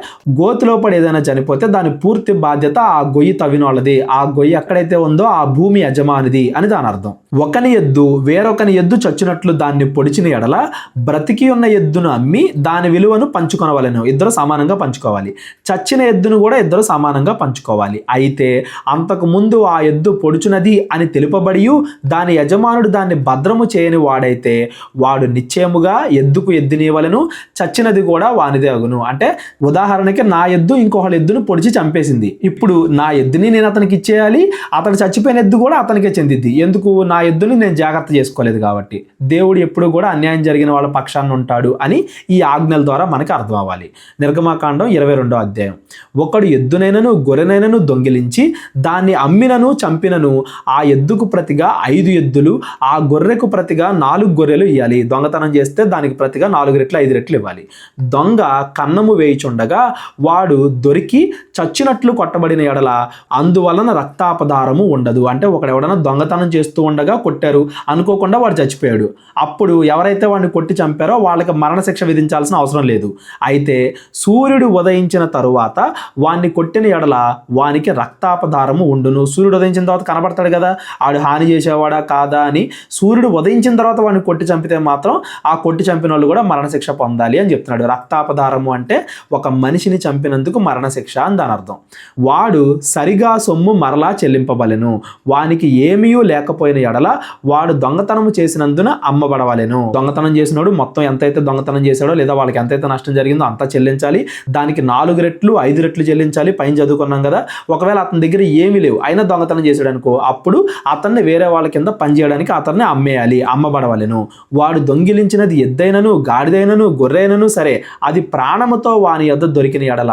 గోతులో పడి ఏదైనా చనిపోతే దాని పూర్తి బాధ్యత ఆ గొయ్యి తవ్విన వాళ్ళది. ఆ గొయ్యి ఎక్కడైతే ఉందో ఆ భూమి యజమానిది అని దాని అర్థం. ఒకని ఎద్దు వేరొకని ఎద్దు చచ్చినట్లు దాన్ని పొడిచిన ఎడల బ్రతికి ఉన్న ఎద్దును అమ్మి దాని విలువను పంచుకొనవలెను. ఇద్దరు సమానంగా పంచుకోవాలి. చచ్చిన ఎద్దును కూడా ఇద్దరు సమానంగా పంచుకోవాలి. అయితే అంతకు ముందు ఆ ఎద్దు పొడుచునది అని తెలుపబడి దాని యజమానుడు దాన్ని భద్రము చేయని వాడైతే వాడు నిశ్చయముగా ఎద్దుకు ఎద్దునివ్వలను, చచ్చినది కూడా వానిదే అగును. అంటే ఉదాహరణకి నా ఎద్దు ఇంకొకళ్ళ ఎద్దును పొడిచి చంపేసింది. ఇప్పుడు నా ఎద్దుని నేను అతనికి ఇచ్చేయాలి, అతను చచ్చిపోయిన ఎద్దు కూడా అతనికే చెందిద్ది. ఎందుకు? నా ఎద్దుని నేను జాగ్రత్త చేసుకోలేదు కాబట్టి. దేవుడు ఎప్పుడు కూడా అన్యాయం జరిగిన వాళ్ళ పక్షాన్ని ఉంటాడు అని ఈ ఆజ్ఞల ద్వారా మనకి అర్థం అవ్వాలి. నిర్గమాకాండం 22వ అధ్యాయం. ఒకడు ఎద్దునైనను గొర్రెనైనను దొంగిలించి దాన్ని అమ్మినను చంపినను ఆ ఎద్దుకు ప్రతిగా 5 ఎద్దులు, ఆ గొర్రెకు ప్రతిగా 4 గొర్రెలు ఇవ్వాలి. దొంగతనం చేస్తే దానికి ప్రతిగా 4 రెట్లు 5 రెట్లు ఇవ్వాలి. దొంగ కన్నము వేయిచుండగా వాడు దొరికి చచ్చినట్లు కొట్టబడిన ఎడల అందువలన రక్తాపధారము ఉండదు. అంటే ఒకడెవడన్నా దొంగతనం చేస్తూ ఉండగా కొట్టారు, అనుకోకుండా వాడు చచ్చిపోయాడు. అప్పుడు ఎవరైతే వాడిని కొట్టి చంపారో వాళ్ళకి మరణశిక్ష విధించాల్సిన అవసరం లేదు. అయితే సూర్యుడు ఉదయించిన తరువాత వాడిని కొట్టిన ఎడల వానికి రక్తాపధారము ఉండును. సూర్యుడు ఉదయించిన తర్వాత కనబడతాడు కదా, ఆడు హాని చేసేవాడా కాదా అని. సూర్యుడు ఉదయించిన తర్వాత వాడిని కొట్టి చంపితే మాత్రం ఆ కొట్టి చంపిన వాళ్ళు కూడా మరణశిక్ష పొందాలి అని చెప్తున్నాడు. రక్తాపధారము అంటే ఒక మనిషిని చంపినందుకు మరణశిక్ష అని దాని అర్థం. వాడు సరిగా సొమ్ము మరలా చెల్లింపబలెను. వానికి ఏమీ లేకపోయిన ఎడల వాడు దొంగతనము చేసినందున అమ్మబడవలెను. దొంగతనం చేసినోడు మొత్తం ఎంతైతే దొంగతనం చేశాడో లేదా వాళ్ళకి ఎంతైతే నష్టం జరిగిందో అంతా చెల్లించాలి. దానికి 4 రెట్లు 5 రెట్లు చెల్లించాలి. పైన చదువుకున్నాం కదా. ఒకవేళ అతని దగ్గర ఏమీ లేవు అయినా దొంగతనం చేశాడు అనుకో, అప్పుడు అతన్ని వేరే వాళ్ళ కింద పనిచేయడానికి అతన్ని అమ్మేయాలి, అమ్మబడవలెను. వాడు దొంగిలించినది ఎద్దైనను గాడిదైనను గొర్రెైనను సరే, అది ప్రాణముతో వాని యొద్ద దొరికిన ఎడల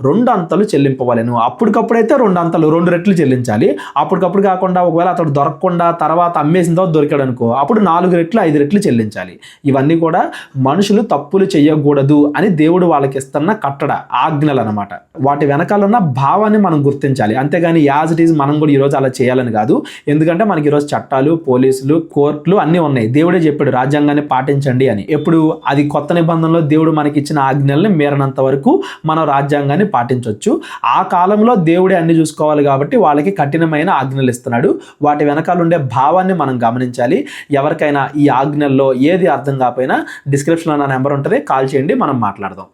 2 అంతలు చెల్లింపవలెను. అప్పుడు అప్పటికప్పుడైతే 2 రెట్లు చెల్లించాలి. అప్పటికప్పుడు కాకుండా ఒకవేళ అతడు దొరకకుండా తర్వాత అమ్మేసిన తర్వాత దొరికాడు అనుకో, అప్పుడు 4 రెట్లు 5 రెట్లు చెల్లించాలి. ఇవన్నీ కూడా మనుషులు తప్పులు చేయకూడదు అని దేవుడు వాళ్ళకి ఇస్తున్న కట్టడ, ఆజ్ఞలు అనమాట. వాటి వెనకాల ఉన్న భావాన్ని మనం గుర్తించాలి. అంతేగాని యాజ్ ఇట్ ఈజ్ మనం కూడా ఈరోజు అలా చేయాలని కాదు. ఎందుకంటే మనకి ఈరోజు చట్టాలు, పోలీసులు, కోర్టులు అన్నీ ఉన్నాయి. దేవుడే చెప్పాడు రాజ్యాంగాన్ని పాటించండి అని. ఎప్పుడు అది కొత్త నిబంధనలో దేవుడు మనకి ఇచ్చిన ఆజ్ఞల్ని మీరనంత వరకు మనం రాజ్యాంగాన్ని పాటించవచ్చు. ఆ కాలంలో దేవుడే అన్ని చూసుకోవాలి కాబట్టి వాళ్ళకి కఠినమైన ఆజ్ఞలు ఇస్తున్నాడు. వాటి వెనకాల ఉండే భావాన్ని మనం గమనించాలి. ఎవరికైనా ఈ ఆజ్ఞల్లో ఏది అర్థం కాకపోయినా డిస్క్రిప్షన్లో నా నెంబర్ ఉంటుంది, కాల్ చేయండి, మనం మాట్లాడదాం.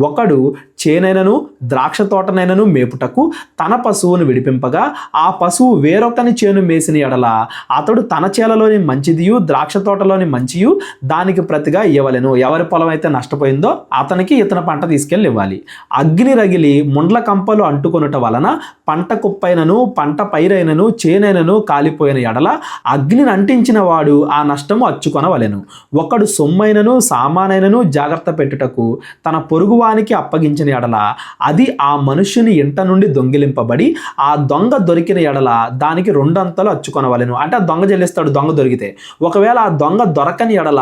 ఒకడు చేనైనను ద్రాక్ష తోటనైనను మేపుటకు తన పశువును విడిపింపగా ఆ పశువు వేరొకని చేను మేసిన ఎడల అతడు తన చేలలోని మంచిదియు ద్రాక్ష తోటలోని మంచియు దానికి ప్రతిగా ఇవ్వలేను. ఎవరి పొలం అయితే నష్టపోయిందో అతనికి ఇతని పంట తీసుకెళ్ళి ఇవ్వాలి. అగ్ని రగిలి ముండ్ల కంపలు అంటుకొనుట వలన పంట కుప్పైనను పంట పైరైనను చేనైనను కాలిపోయిన ఎడల అగ్నిని అంటించిన వాడు ఆ నష్టము అచ్చుకొనవలెను. ఒకడు సొమ్మైనను సామానైనను జాగ్రత్త పెట్టుటకు తన పొరుగువానికి అప్పగించిన ఎడల అది ఆ మనుష్యుని ఇంట నుండి దొంగిలింపబడి ఆ దొంగ దొరికిన ఎడల దానికి 2 అంతలు అచ్చుకొనవలెను. అంటే ఆ దొంగ చెల్లిస్తాడు దొంగ దొరికితే. ఒకవేళ ఆ దొంగ దొరకని ఎడల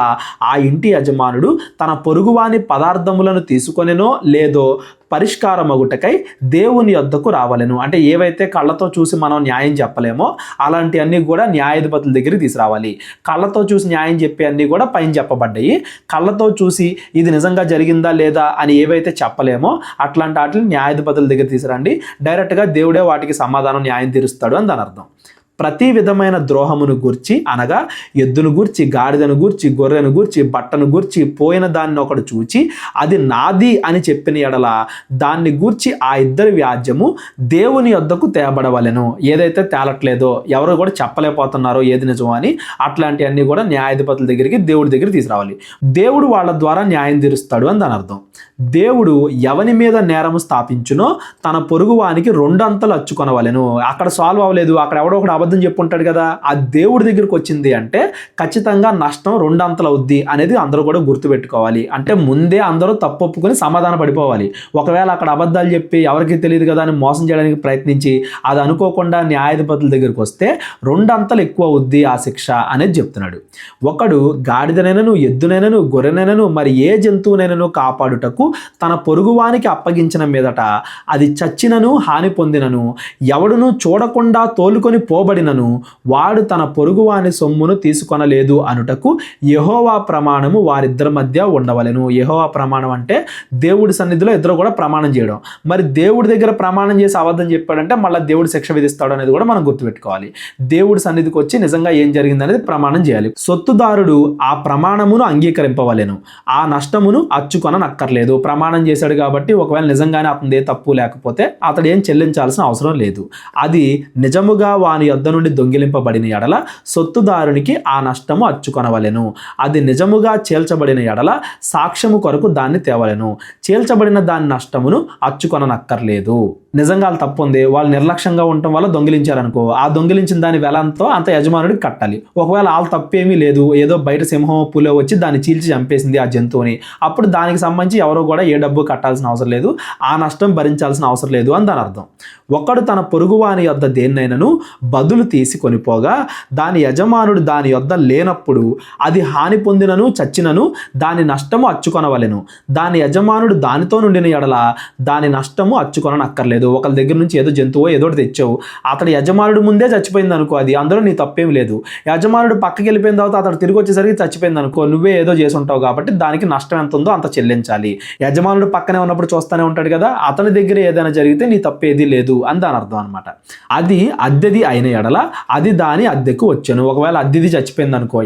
ఆ ఇంటి యజమానుడు తన పొరుగువాని పదార్థములను తీసుకొనెనో లేదో పరిష్కారమగుటకై దేవుని యొద్దకు రావలెను. అంటే ఏవైతే కళ్ళతో చూసి మనం న్యాయం చెప్పలేమో అలాంటి అన్నీ కూడా న్యాయాధిపతుల దగ్గరికి తీసుకురావాలి. కళ్ళతో చూసి న్యాయం చెప్పే అన్నీ కూడా పైన చెప్పబడ్డాయి. కళ్ళతో చూసి ఇది నిజంగా జరిగిందా లేదా అని ఏవైతే చెప్పలేమో అట్లాంటి వాటిని న్యాయాధిపతుల దగ్గర తీసుకురండి. డైరెక్ట్గా దేవుడే వాటికి సమాధానం న్యాయం తీరుస్తాడు అని దాని అర్థం. ప్రతి విధమైన ద్రోహమును గూర్చి అనగా ఎద్దును గూర్చి, గాడిదను గూర్చి, గొర్రెను గూర్చి, బట్టను గూర్చి పోయిన దాన్ని ఒకడు చూచి అది నాది అని చెప్పిన ఎడల దాన్ని గూర్చి ఆ ఇద్దరి వ్యాజ్యము దేవుని యొద్దకు తేబడవలెను. ఏదైతే తేలట్లేదో, ఎవరు కూడా చెప్పలేకపోతున్నారో ఏది నిజమో అని, అట్లాంటివన్నీ కూడా న్యాయాధిపతుల దగ్గరికి దేవుడి దగ్గర తీసుకురావాలి. దేవుడు వాళ్ళ ద్వారా న్యాయం తీరుస్తాడు అని దాని అర్థం. దేవుడు ఎవని మీద నేరము స్థాపించునో తన పొరుగువానికి 2 అంతలు అచ్చుకొనవలెను. అక్కడ సాల్వ్ అవ్వలేదు, అక్కడ ఎవడో ఒకడు అబద్ధం చెప్పుంటాడు కదా, ఆ దేవుడి దగ్గరికి వచ్చింది అంటే ఖచ్చితంగా నష్టం 2 అంతలు అవుద్ది అనేది అందరూ కూడా గుర్తుపెట్టుకోవాలి. అంటే ముందే అందరూ తప్పు ఒప్పుకొని సమాధాన పడిపోవాలి. ఒకవేళ అక్కడ అబద్ధాలు చెప్పి ఎవరికి తెలియదు కదా అని మోసం చేయడానికి ప్రయత్నించి అది అనుకోకుండా న్యాయాధిపతుల దగ్గరికి వస్తే 2 అంతలు ఎక్కువ అవుద్ది ఆ శిక్ష అనేది చెప్తున్నాడు. ఒకడు గాడిదనైనను ఎద్దునైనను గొర్రెనైనను మరి ఏ జంతువునైనను కాపాడుటకు తన పొరుగువానికి అప్పగించిన మీదట అది చచ్చినను హాని పొందినను ఎవడును చూడకుండా తోలుకొని పోబడినను వాడు తన పొరుగువాని సొమ్మును తీసుకొనలేదు అనుటకు యెహోవా ప్రమాణము వారిద్దరి మధ్య ఉండవలెను. యెహోవా ప్రమాణం అంటే దేవుడి సన్నిధిలో ఇద్దరు కూడా ప్రమాణం చేయడం. మరి దేవుడి దగ్గర ప్రమాణం చేసి అబద్ధం చెప్పాడంటే మళ్ళీ దేవుడు శిక్ష విధిస్తాడు అనేది కూడా మనం గుర్తుపెట్టుకోవాలి. దేవుడి సన్నిధికి వచ్చి నిజంగా ఏం జరిగింది అనేది ప్రమాణం చేయాలి. సొత్తుదారుడు ఆ ప్రమాణమును అంగీకరింపవలెను, ఆ నష్టమును అచ్చుకొననక్కర్లేదు. ప్రమాణం చేశాడు కాబట్టి ఒకవేళ నిజంగానే అతనిదే తప్పు లేకపోతే అతడు ఏం చెల్లించాల్సిన అవసరం లేదు. అది నిజముగా వాని యొద్ద నుండి దొంగిలింపబడిన ఎడల సొత్తుదారునికి ఆ నష్టము అచ్చుకొనవలెను. అది నిజముగా చేల్చబడిన ఎడల సాక్ష్యము కొరకు దాన్ని తేవలెను. చేల్చబడిన దాని నష్టమును అచ్చుకొననక్కర్లేదు. నిజంగా వాళ్ళు తప్పు ఉంది, వాళ్ళు నిర్లక్ష్యంగా ఉండటం వల్ల దొంగిలించారనుకో, ఆ దొంగిలించిన దాని వెలంతో అంత యజమానుడికి కట్టాలి. ఒకవేళ వాళ్ళు తప్పేమీ లేదు, ఏదో బయట సింహం పులో వచ్చి దాన్ని చీల్చి చంపేసింది ఆ జంతువుని, అప్పుడు దానికి సంబంధించి ఎవరో కూడా ఏ డబ్బు కట్టాల్సిన అవసరం లేదు, ఆ నష్టం భరించాల్సిన అవసరం లేదు అని దాని అర్థం. ఒకడు తన పొరుగువాని యొద్ద దేన్నైనను బదులు తీసి కొనిపోగా దాని యజమానుడు దాని యొద్ద లేనప్పుడు అది హాని పొందినను చచ్చినను దాని నష్టము అచ్చుకొనవలెను. దాని యజమానుడు దానితో నుండిన ఎడల దాని నష్టము అచ్చుకొననక్కర్లేదు. ఒకళ్ళ దగ్గర నుంచి ఏదో జంతువో ఏదో తెచ్చావు, అతడి యజమానుడు ముందే చచ్చిపోయింది అనుకో, అది అందులో నీ తప్పేం లేదు. యజమానుడు పక్కకి వెళ్ళిపోయిన తర్వాత అతడు తిరిగి వచ్చేసరికి చచ్చిపోయింది అనుకో, నువ్వే ఏదో చేసి ఉంటావు కాబట్టి దానికి నష్టం ఎంత ఉందో అంత చెల్లించాలి. యజమానుడు పక్కనే ఉన్నప్పుడు చూస్తూనే ఉంటాడు కదా, అతని దగ్గర ఏదైనా జరిగితే నీ తప్పేది లేదు అని దాని అర్థం అనమాట. అది అద్దెది అయిన ఎడల అది దాని అద్దెకు వచ్చాను. ఒకవేళ అద్దెది చచ్చిపోయింది అనుకో,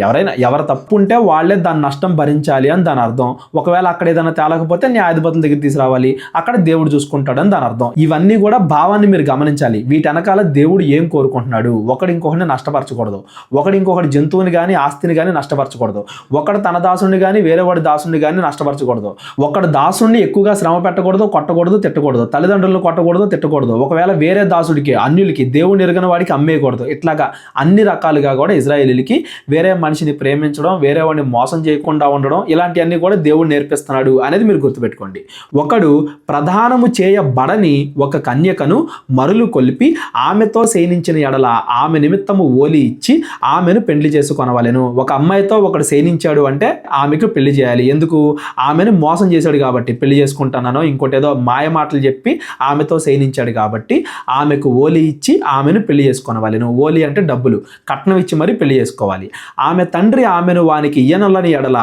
ఎవరు తప్పు ఉంటే వాళ్ళే దాని నష్టం భరించాలి అని దాని అర్థం. ఒకవేళ అక్కడ ఏదైనా తేలకపోతే న్యాయాధిపతుల దగ్గర తీసుకురావాలి, అక్కడ దేవుడు చూసుకుంటాడు అని దాని అర్థం. ఇవన్నీ కూడా భావాన్ని మీరు గమనించాలి. వీటి వెనకాల దేవుడు ఏం కోరుకుంటున్నాడు? ఒకడు ఇంకొకరిని నష్టపరచకూడదు, ఒకడు ఇంకొకటి జంతువుని కానీ ఆస్తిని కానీ నష్టపరచకూడదు, ఒకడు తన దాసుని కానీ వేరే వాడి దాసుని కానీ నష్టపరచకూడదు, ఒకడు ఒకడు దాసుడిని ఎక్కువగా శ్రమ పెట్టకూడదు, కొట్టకూడదు, తిట్టకూడదు, తల్లిదండ్రులను కొట్టకూడదు, తిట్టకూడదు, ఒకవేళ వేరే దాసుడికి, అన్యులకి, దేవుని ఎరుగని వాడికి అమ్మేయకూడదు. ఇట్లాగా అన్ని రకాలుగా కూడా ఇజ్రాయేలీలకి వేరే మనిషిని ప్రేమించడం, వేరే వాడిని మోసం చేయకుండా ఉండడం, ఇలాంటివన్నీ కూడా దేవుడు నేర్పిస్తున్నాడు అనేది మీరు గుర్తుపెట్టుకోండి. ఒకడు ప్రధానము చేయబడని ఒక కన్యకను మరులు కొలిపి ఆమెతో శయనించిన ఎడల ఆమె నిమిత్తము ఓలి ఇచ్చి ఆమెను పెళ్లి చేసుకొనవలెను. ఒక అమ్మాయితో ఒకడు శయనించాడు అంటే ఆమెకు పెళ్లి చేయాలి. ఎందుకు? ఆమెను మోసం చేశాడు కాబట్టి, పెళ్లి చేసుకుంటానో ఇంకోటి ఏదో మాయ మాటలు చెప్పి ఆమెతో శయనించాడు కాబట్టి ఆమెకు ఓలి ఇచ్చి ఆమెను పెళ్లి చేసుకొనవలెను. ఓలి అంటే డబ్బులు, కట్నం ఇచ్చి మరి పెళ్లి చేసుకోవాలి. ఆమె తండ్రి ఆమెను వానికి ఇయ్యనొల్లని ఎడల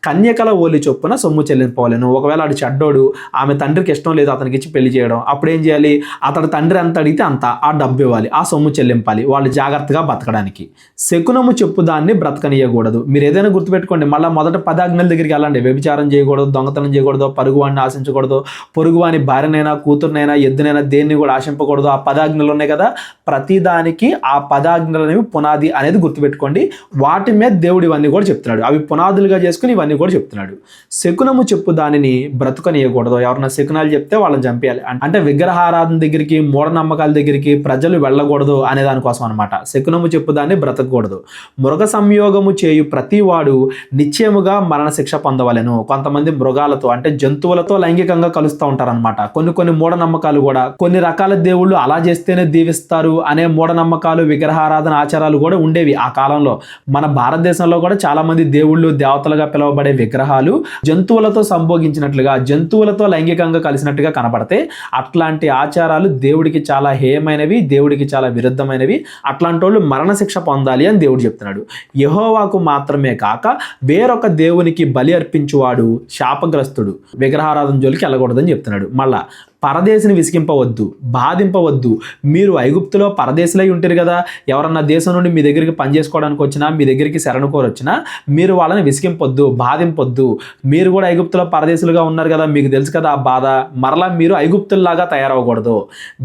కన్యకల ఓలి చొప్పున సొమ్ము చెల్లింపవలెను. ఒకవేళ ఆడు చెడ్డోడు, ఆమె తండ్రికి ఇష్టం లేదు అతనికి ఇచ్చి పెళ్లి చేయడం, అప్పుడు ఏం చేయాలి? అతడి తండ్రి ఎంత అడిగితే అంత ఆ డబ్బు ఇవ్వాలి, ఆ సొమ్ము చెల్లింపాలి వాళ్ళు జాగ్రత్తగా బతకడానికి. శకునము చెప్పు దాన్ని బ్రతకనీయకూడదు. మీరు ఏదైనా గుర్తుపెట్టుకోండి, మళ్ళీ మొదట 10 ఆజ్ఞల దగ్గరికి వెళ్ళండి. వ్యభిచారం చేయకూడదు, దొంగతనం చేయకూడదు, పొరుగువాడిని ఆశించకూడదు, పొరుగువాని భార్యనైనా కూతురునైనా ఎద్దునైనా దేన్ని కూడా ఆశింపకూడదు. ఆ 10 ఆజ్ఞలు ఉన్నాయి కదా, ప్రతిదానికి ఆ 10 ఆజ్ఞలు అనేవి పునాది అనేది గుర్తుపెట్టుకోండి. వాటి మీద దేవుడు ఇవన్నీ కూడా చెప్తున్నాడు, అవి పునాదులుగా చేసుకుని ఇవన్నీ కూడా చెప్తున్నాడు. శకునము చెప్పు దానిని బ్రతకనీయకూడదు. ఎవరన్నా శకునాలు చెప్తే వాళ్ళని చంపేయాలి. అంటే విగ్రహారాధన దగ్గరికి, మూఢనమ్మకాల దగ్గరికి ప్రజలు వెళ్ళకూడదు అనే దానికోసం అనమాట. శకునము చెప్పు దాన్ని బ్రతకూడదు. మృగ సంయోగము చేయు ప్రతివాడు నిశ్చయముగా మరణశిక్ష పొందవలెను. కొంతమంది మృగాలతో అంటే జంతువులతో లైంగికంగా కలుస్తూ ఉంటారనమాట. కొన్ని మూఢనమ్మకాలు కూడా, కొన్ని రకాల దేవుళ్ళు అలా చేస్తేనే దీవిస్తారు అనే మూఢనమ్మకాలు, విగ్రహారాధన ఆచారాలు కూడా ఉండేవి ఆ కాలంలో. మన భారతదేశంలో కూడా చాలా మంది దేవుళ్ళు, దేవతలుగా పిలువబడే విగ్రహాలు జంతువులతో సంభోగించినట్లుగా, జంతువులతో లైంగికంగా కలిసినట్టుగా కనబడితే అట్లాంటి ఆచారాలు దేవుడికి చాలా హేయమైనవి, దేవుడికి చాలా విరుద్ధమైనవి. అట్లాంటి వాళ్ళు మరణశిక్ష పొందాలి అని దేవుడు చెప్తున్నాడు. యెహోవాకు మాత్రమే కాక వేరొక దేవునికి బలి అర్పించువాడు శాపగ్రస్తుడు, విగ్రహారాధన జోలికి వెళ్ళకూడదని చెప్తున్నాడు. మళ్ళా పరదేశిని విసిగింపవద్దు, బాధింపవద్దు. మీరు ఐగుప్తులో పరదేశులై ఉంటారు కదా, ఎవరన్నా దేశం నుండి మీ దగ్గరికి పని చేసుకోవడానికి వచ్చినా, మీ దగ్గరికి శరణు కోరొచ్చినా మీరు వాళ్ళని విసిగింపొద్దు, బాధింపొద్దు. మీరు కూడా ఐగుప్తులో పరదేశులుగా ఉన్నారు కదా, మీకు తెలుసు కదా ఆ బాధ. మరలా మీరు ఐగుప్తుల్లాగా తయారవ్వకూడదు.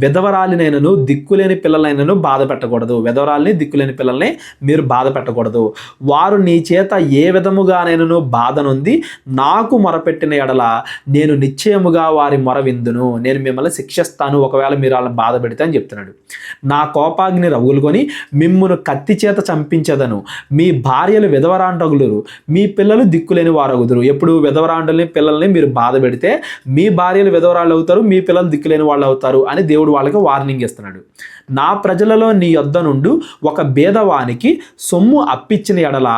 విధవరాలినైనను దిక్కులేని పిల్లలైనను బాధ పెట్టకూడదు. విధవరాలిని, దిక్కులేని పిల్లల్ని మీరు బాధ పెట్టకూడదు. వారు నీ చేత ఏ విధముగానైనను బాధ నొంది నాకు మొరపెట్టిన ఎడల నేను నిశ్చయముగా వారి మొర విందును, నేను మిమ్మల్ని శిక్షిస్తాను ఒకవేళ మీరు వాళ్ళని బాధ పెడితే అని చెప్తున్నాడు. నా కోపాగ్ని రగులుకొని మిమ్మును కత్తి చేత చంపించదను. మీ భార్యలు విధవరాండగులురు, మీ పిల్లలు దిక్కులేని వారగుదురు. ఎప్పుడు విధవరాండుల్ని, పిల్లల్ని మీరు బాధ పెడితే మీ భార్యలు విధవరాళ్ళు అవుతారు, మీ పిల్లలు దిక్కులేని వాళ్ళు అవుతారు అని దేవుడు వాళ్ళకి వార్నింగ్ ఇస్తున్నాడు. నా ప్రజలలో నీ యొద్ద నుండి ఒక బేదవానికి సొమ్ము అప్పిచ్చిన ఎడల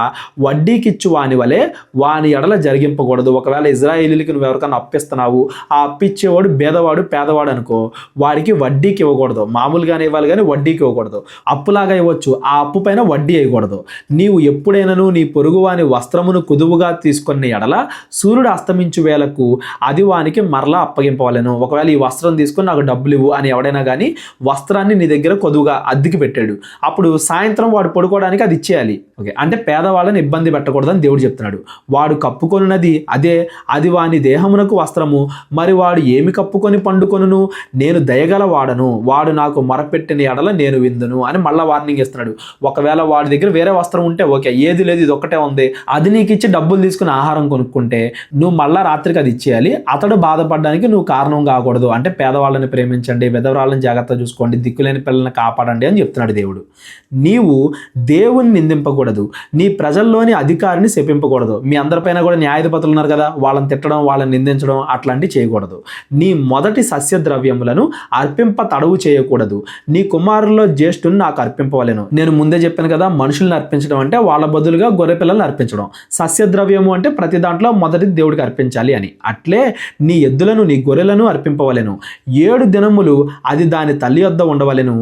వడ్డీకిచ్చు వాని వలె వాని ఎడల జరిగింపకూడదు. ఒకవేళ ఇజ్రాయేలీలకి నువ్వు ఎవరికైనా అప్పిస్తున్నావు, ఆ అప్పిచ్చేవాడు బేదవాడు, పేదవాడు అనుకో, వాడికి వడ్డీకి ఇవ్వకూడదు. మామూలుగానే ఇవ్వాలి కానీ వడ్డీకి ఇవ్వకూడదు. అప్పులాగా ఇవ్వచ్చు, ఆ అప్పు పైన వడ్డీ వేయకూడదు. నీవు ఎప్పుడైనాను నీ పొరుగు వాని వస్త్రమును కుదువుగా తీసుకున్న ఎడల సూర్యుడు అస్తమించు వేళకు అది వానికి మరలా అప్పగింపవలెను. ఒకవేళ ఈ వస్త్రం తీసుకుని నాకు డబ్బులు ఇవ్వు అని ఎవడైనా కానీ వస్త్రాన్ని నీ దగ్గర కొదువుగా అద్దెకి పెట్టాడు, అప్పుడు సాయంత్రం వాడు పడుకోవడానికి అది ఇచ్చేయాలి. ఓకే, అంటే పేదవాళ్ళని ఇబ్బంది పెట్టకూడదని దేవుడు చెప్తున్నాడు. వాడు కప్పుకొనున్నది అదే, అది వాని దేహమునకు వస్త్రము, మరి వాడు ఏమి కప్పుకొని పండుకొనును? నేను దయగల వాడను, వాడు నాకు మొరపెట్టిన ఎడల నేను విందును అని మళ్ళీ వార్నింగ్ ఇస్తున్నాడు. ఒకవేళ వాడి దగ్గర వేరే వస్త్రం ఉంటే ఓకే, ఏది లేదు ఇది ఒక్కటే ఉంది, అది నీకు ఇచ్చి డబ్బులు తీసుకుని ఆహారం కొనుక్కుంటే నువ్వు మళ్ళీ రాత్రికి అది ఇచ్చేయాలి. అతడు బాధపడడానికి నువ్వు కారణం కాకూడదు. అంటే పేదవాళ్ళని ప్రేమించండి, విధవరాళ్ళని జాగ్రత్తగా చూసుకోండి, దిక్కులేని పిల్లల్ని కాపాడండి అని చెప్తున్నాడు దేవుడు. నీవు దేవుని నిందింపకూడదు, నీ ప్రజల్లోని అధికారిని శపింపకూడదు. మీ అందరిపైన కూడా న్యాయాధిపతులు ఉన్నారు కదా, వాళ్ళని తిట్టడం, వాళ్ళని నిందించడం అట్లాంటివి చేయకూడదు. నీ మొదటి సస్య ద్రవ్యములను అర్పింప తడవు చేయకూడదు. నీ కుమారుల్లో జ్యేష్ఠుని నాకు అర్పింపవలెను. నేను ముందే చెప్పాను కదా, మనుషుల్ని అర్పించడం అంటే వాళ్ళ బదులుగా గొర్రె పిల్లల్ని అర్పించడం. సస్యద్రవ్యము అంటే ప్రతి దాంట్లో మొదటి దేవుడికి అర్పించాలి అని. అట్లే నీ ఎద్దులను, నీ గొర్రెలను అర్పింపవలెను. 7 దినములు అది దాని తల్లి వద్ద ఉండవలెను,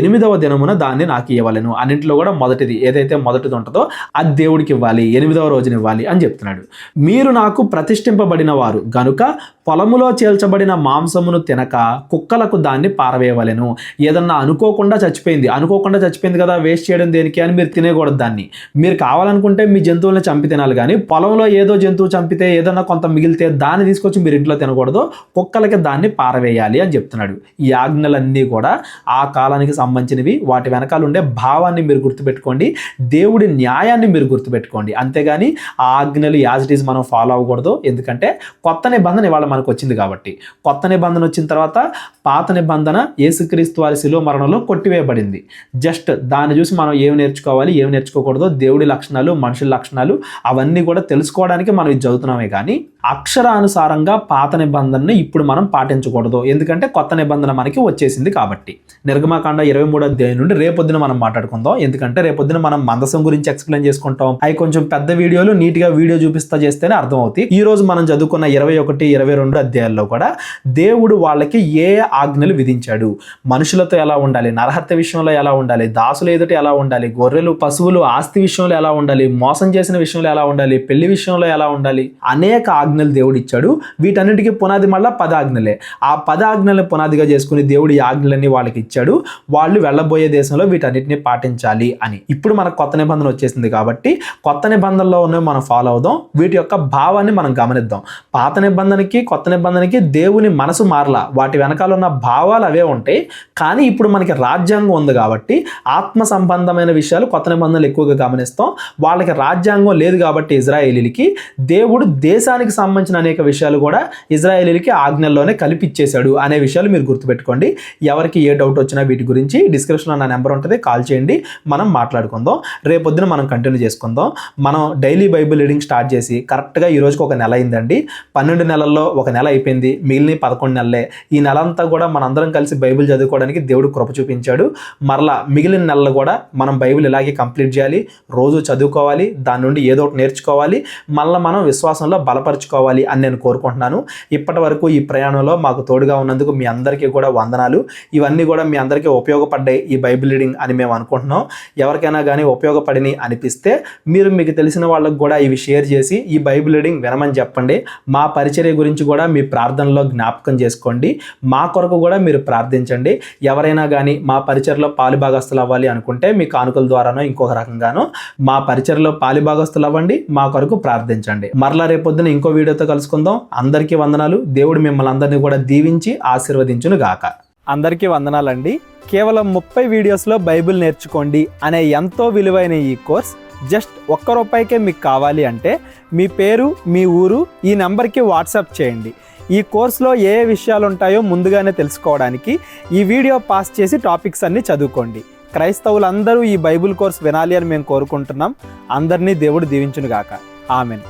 8వ దినమున దాన్ని నాకు ఇవ్వవలెను. అన్నింటిలో కూడా మొదటిది ఏదైతే మొదటిది ఉంటుందో అది దేవుడికి ఇవ్వాలి, 8వ రోజున ఇవ్వాలి అని చెప్తున్నాడు. మీరు నాకు ప్రతిష్ఠింపబడిన వారు గనుక పొలములో చేల్చబడిన మాంసము మాంసమును తినక కుక్కలకు దాన్ని పారవేయవలెను. ఏదన్నా అనుకోకుండా చచ్చిపోయింది కదా, వేస్ట్ చేయడం దేనికి అని మీరు తినేకూడదు దాన్ని. మీరు కావాలనుకుంటే మీ జంతువులను చంపి తినాలి, కానీ పొలంలో ఏదో జంతువు చంపితే ఏదన్నా కొంత మిగిలితే దాన్ని తీసుకొచ్చి మీరు ఇంట్లో తినకూడదు, కుక్కలకి దాన్ని పారవేయాలి అని చెప్తున్నాడు. ఈ ఆజ్ఞలన్నీ కూడా ఆ కాలానికి సంబంధించినవి. వాటి వెనకాల ఉండే భావాన్ని మీరు గుర్తుపెట్టుకోండి, దేవుడి న్యాయాన్ని మీరు గుర్తుపెట్టుకోండి. అంతేగాని ఆ ఆజ్ఞలు యాజ్ ఇట్ ఈజ్ మనం ఫాలో అవ్వకూడదు. ఎందుకంటే కొత్త నిబంధన ఇవాళ మనకు వచ్చింది కాబట్టి. కొత్త నిబంధన వచ్చిన తర్వాత పాత నిబంధన యేసుక్రీస్తు వారి శిలువ మరణంలో కొట్టివేయబడింది. జస్ట్ దాన్ని చూసి మనం ఏమి నేర్చుకోవాలి, ఏమి నేర్చుకోకూడదు, దేవుడి లక్షణాలు, మనుషుల లక్షణాలు అవన్నీ కూడా తెలుసుకోవడానికి మనం ఇది చదువుతున్నామే. కానీ అక్షరానుసారంగా పాత నిబంధనని ఇప్పుడు మనం పాటించకూడదు, ఎందుకంటే కొత్త నిబంధన మనకి వచ్చేసింది కాబట్టి. నిర్గమాకాండ 23వ అధ్యాయం నుండి రేపొద్దున మనం మాట్లాడుకుందాం. ఎందుకంటే రేపొద్దున మనం మందసం గురించి ఎక్స్ప్లెయిన్ చేసుకుంటాం. అవి కొంచెం పెద్ద వీడియోలు, నీట్గా వీడియో చూపిస్తా చేస్తేనే అర్థం అవుతాయి. ఈ రోజు మనం చదువుకున్న 21, 22 అధ్యాయాల్లో కూడా దేవుడు వాళ్ళకి ఏ ఆజ్ఞలు విధించాడు, మనుషులతో ఎలా ఉండాలి, నరహత్య విషయంలో ఎలా ఉండాలి, దాసులు ఎదుట ఎలా ఉండాలి, గొర్రెలు పశువులు ఆస్తి విషయంలో ఎలా ఉండాలి, మోసం చేసిన విషయంలో ఎలా ఉండాలి, పెళ్లి విషయంలో ఎలా ఉండాలి, అనేక ఆజ్ఞలు దేవుడు ఇచ్చాడు. వీటన్నిటికీ పునాది మళ్ళా 10 ఆజ్ఞలే. ఆ 10 ఆజ్ఞలను పునాదిగా చేసుకుని దేవుడు ఈ ఆజ్ఞలన్నీ వాళ్ళకి ఇచ్చాడు. వాళ్ళు వెళ్ళబోయే దేశంలో వీటన్నిటిని పాటించాలి అని. ఇప్పుడు మనకు కొత్త నిబంధన వచ్చేసింది కాబట్టి కొత్త నిబంధనలో ఉన్నవి మనం ఫాలో అవుదాం. వీటి యొక్క భావాన్ని మనం గమనిద్దాం. పాత నిబంధనకి కొత్త నిబంధనకి దేవుని మనసు మారలా, వాటి వెనకాల ఉన్న భావాలు అవే ఉంటాయి. కానీ ఇప్పుడు మనకి రాజ్యాంగం ఉంది కాబట్టి ఆత్మ సంబంధమైన విషయాలు కొత్త నిబంధనలు ఎక్కువగా గమనిస్తాం. వాళ్ళకి రాజ్యాంగం లేదు కాబట్టి ఇజ్రాయేలీలకి దేవుడు దేశానికి సంబంధించిన అనేక విషయాలు కూడా ఇజ్రాయేలీలకి ఆజ్ఞల్లోనే కలిపిచ్చేశాడు అనే విషయాలు మీరు గుర్తుపెట్టుకోండి. ఎవరికి ఏ డౌట్ వచ్చినా వీటి గురించి డిస్క్రిప్షన్లో నా నెంబర్ ఉంటుంది, కాల్ చేయండి, మనం మాట్లాడుకుందాం. రేపొద్దున మనం కంటిన్యూ చేసుకుందాం. మనం డైలీ బైబిల్ రీడింగ్ స్టార్ట్ చేసి కరెక్ట్గా ఈ రోజుకి ఒక నెల అయిందండి. 12 నెలల్లో ఒక నెల అయిపోయింది, మిగిలిన 11 నెలలే. ఈ నెల అంతా కూడా మనందరం కలిసి బైబిల్ చదువుకోవడానికి దేవుడు కృప చూపించాడు. మరలా మిగిలిన నెలలు కూడా మనం బైబిల్ ఇలాగే కంప్లీట్ చేయాలి, రోజు చదువుకోవాలి, దాని నుండి ఏదో ఒకటి నేర్చుకోవాలి, మళ్ళీ మనం విశ్వాసంలో బలపరుచుకోవాలి అని నేను కోరుకుంటున్నాను. ఇప్పటి వరకు ఈ ప్రయాణంలో మాకు తోడుగా ఉన్నందుకు మీ అందరికీ కూడా వందనాలు. ఇవన్నీ కూడా మీ అందరికీ ఉపయోగపడ్డాయి ఈ బైబిల్ రీడింగ్ అని మేము అనుకుంటున్నాం. ఎవరికైనా కానీ ఉపయోగపడిని అనిపిస్తే మీకు తెలిసిన వాళ్ళకు కూడా ఇవి షేర్ చేసి ఈ బైబిల్ రీడింగ్ వినమని చెప్పండి. మా పరిచర్య గురించి కూడా మీ ప్రార్థనలో జ్ఞాపకం చేసుకోండి. మా కొరకు కూడా మీరు ప్రార్థించండి. ఎవరైనా కానీ మా పరిచర్లో పాలుభాగస్తులు అవ్వాలి అనుకుంటే మీ కానుకల ద్వారానో ఇంకొక రకంగానో మా పరిచర్లో పాలుభాగస్తులు అవ్వండి, మా కొరకు ప్రార్థించండి. మరలా రేపొద్దున ఇంకో వీడియోతో కలుసుకుందాం. అందరికీ వందనాలు. దేవుడు మిమ్మల్ని అందరినీ కూడా దీవించి ఆశీర్వదించును గాక. అందరికీ వందనాలండి. కేవలం 30 వీడియోస్లో బైబిల్ నేర్చుకోండి అనే ఎంతో విలువైన ఈ కోర్స్ జస్ట్ ₹1 మీకు కావాలి అంటే మీ పేరు, మీ ఊరు ఈ నెంబర్కి వాట్సాప్ చేయండి. ఈ కోర్సులో ఏ విషయాలు ఉంటాయో ముందుగానే తెలుసుకోవడానికి ఈ వీడియో పాస్ చేసి టాపిక్స్ అన్నీ చదువుకోండి. క్రైస్తవులందరూ ఈ బైబిల్ కోర్స్ వినాలి అని మేము కోరుకుంటున్నాం. అందరినీ దేవుడు దీవించును గాక. ఆమెన్.